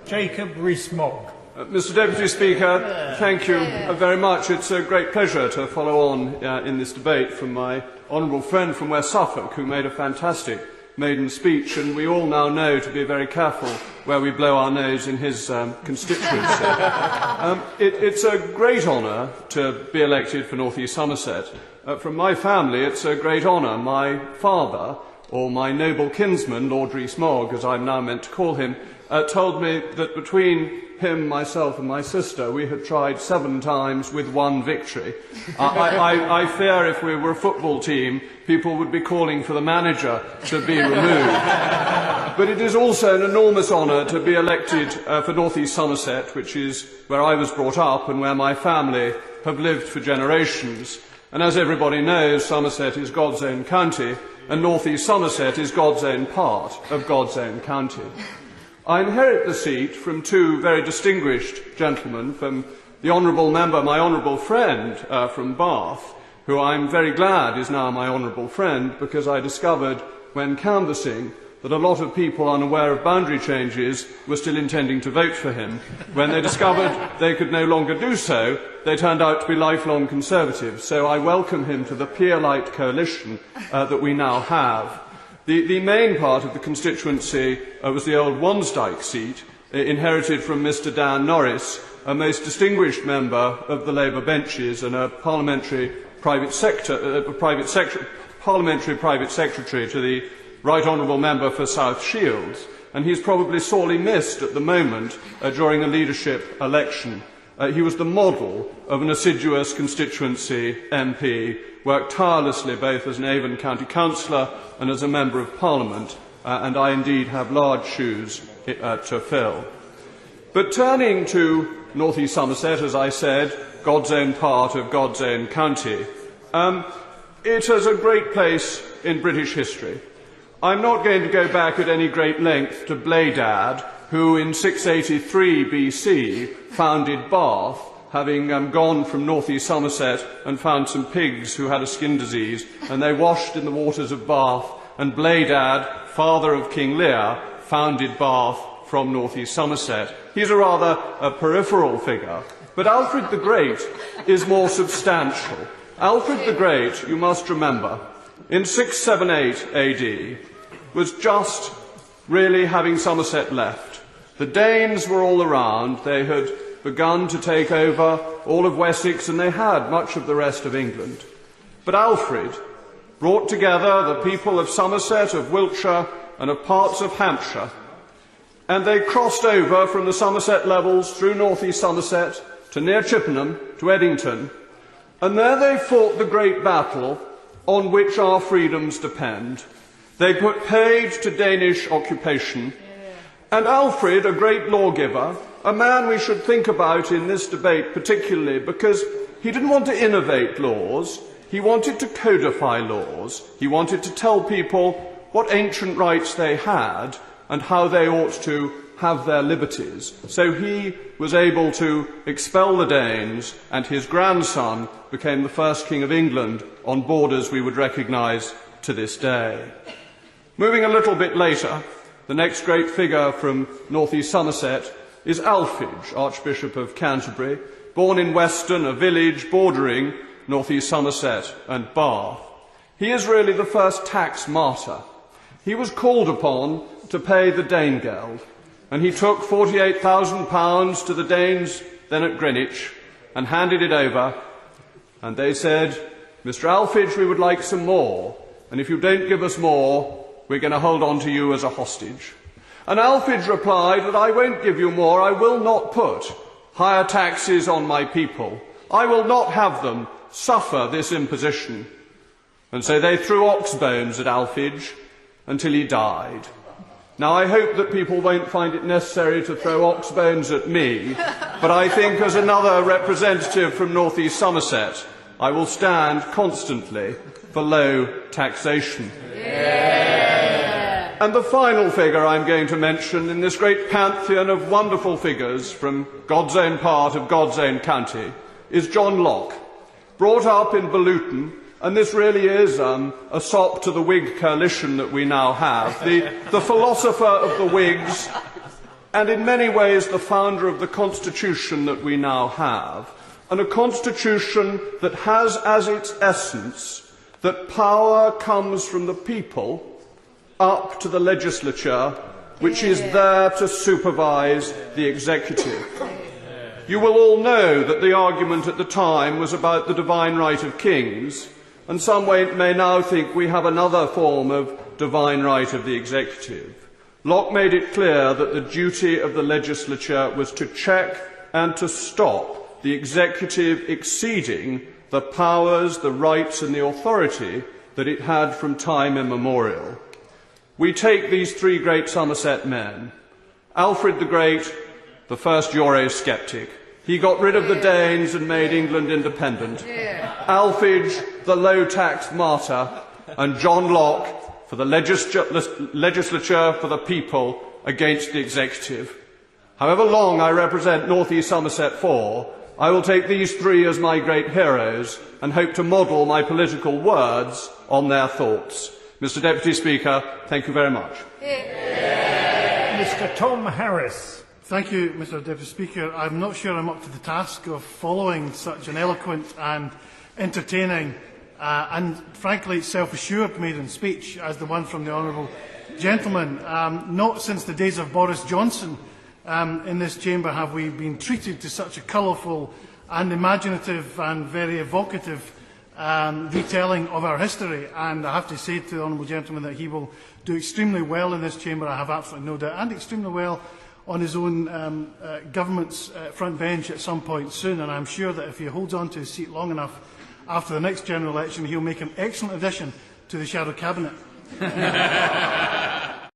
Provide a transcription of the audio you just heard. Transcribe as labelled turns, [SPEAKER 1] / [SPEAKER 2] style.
[SPEAKER 1] Jacob Rees-Mogg.
[SPEAKER 2] Mr. Deputy Speaker, thank you very much. It's a great pleasure to follow on in this debate from my honourable friend from West Suffolk, who made a fantastic maiden speech, and we all now know to be very careful where we blow our nose in his constituency. It's a great honour to be elected for North East Somerset. From my family, it's a great honour. My father, or my noble kinsman, Lord Rees-Mogg, as I'm now meant to call him, told me that between him, myself and my sister, we had tried 7 times with 1 victory. I fear if we were a football team, people would be calling for the manager to be removed. But it is also an enormous honour to be elected for North East Somerset, which is where I was brought up and where my family have lived for generations. And as everybody knows, Somerset is God's own county, and North East Somerset is God's own part of God's own county. I inherit the seat from 2 very distinguished gentlemen, from the honourable member, my honourable friend from Bath, who I'm very glad is now my honourable friend, because I discovered when canvassing that a lot of people unaware of boundary changes were still intending to vote for him. When they discovered they could no longer do so, they turned out to be lifelong Conservatives. So I welcome him to the peer-light coalition that we now have. The main part of the constituency was the old Wansdyke seat, inherited from Mr. Dan Norris, a most distinguished member of the Labour benches and a parliamentary private secretary to the Right Honourable Member for South Shields, and he's probably sorely missed at the moment during a leadership election. He was the model of an assiduous constituency MP, worked tirelessly both as an Avon County Councillor and as a Member of Parliament, and I indeed have large shoes to fill. But turning to North East Somerset, as I said, God's own part of God's own county, it is a great place in British history. I'm not going to go back at any great length to Bladad, who in 683 BC founded Bath, having gone from North East Somerset and found some pigs who had a skin disease, and they washed in the waters of Bath, and Bladad, father of King Lear, founded Bath from North East Somerset. He's a rather peripheral figure, but Alfred the Great is more substantial. Alfred the Great, you must remember, in 678 AD, was just really having Somerset left. The Danes were all around. They had begun to take over all of Wessex, and they had much of the rest of England. But Alfred brought together the people of Somerset, of Wiltshire, and of parts of Hampshire, and they crossed over from the Somerset levels through North East Somerset to near Chippenham, to Eddington, and there they fought the great battle on which our freedoms depend. They put paid to Danish occupation, and Alfred, a great lawgiver, a man we should think about in this debate particularly because he didn't want to innovate laws, he wanted to codify laws, he wanted to tell people what ancient rights they had and how they ought to have their liberties. So he was able to expel the Danes, and his grandson became the first King of England on borders we would recognise to this day. Moving a little bit later, the next great figure from North East Somerset is Alphege, Archbishop of Canterbury, born in Weston, a village bordering North East Somerset and Bath. He is really the first tax martyr. He was called upon to pay the Danegeld, and he took £48,000 to the Danes then at Greenwich and handed it over, and they said, "Mr. Alphege, we would like some more, and if you don't give us more, we're going to hold on to you as a hostage." And Alphege replied that I won't give you more, I will not put higher taxes on my people. I will not have them suffer this imposition. And so they threw ox bones at Alphege until he died. Now I hope that people won't find it necessary to throw ox bones at me, but I think as another representative from North East Somerset, I will stand constantly for low taxation. And the final figure I'm going to mention in this great pantheon of wonderful figures from God's own part of God's own county is John Locke, brought up in Boluton, and this really is a sop to the Whig coalition that we now have. The philosopher of the Whigs and in many ways the founder of the Constitution that we now have, and a Constitution that has as its essence that power comes from the people up to the legislature, which is there to supervise the executive. You will all know that the argument at the time was about the divine right of kings, and some may now think we have another form of divine right of the executive. Locke made it clear that the duty of the legislature was to check and to stop the executive exceeding the powers, the rights and the authority that it had from time immemorial. We take these three great Somerset men. Alfred the Great, the first Eurosceptic. He got rid of the Danes and made England independent. Alfage, the low-taxed martyr, and John Locke for the legislature for the people against the executive. However long I represent North East Somerset for, I will take these three as my great heroes and hope to model my political words on their thoughts. Mr. Deputy Speaker, thank you very much.
[SPEAKER 1] Mr. Tom Harris.
[SPEAKER 3] Thank you, Mr. Deputy Speaker. I'm not sure I'm up to the task of following such an eloquent and entertaining and frankly self-assured maiden speech as the one from the honourable gentleman. Not since the days of Boris Johnson in this chamber have we been treated to such a colourful and imaginative and very evocative retelling of our history, and I have to say to the honourable gentleman that he will do extremely well in this chamber, I have absolutely no doubt, and extremely well on his own government's front bench at some point soon, and I'm sure that if he holds on to his seat long enough after the next general election, he'll make an excellent addition to the shadow cabinet.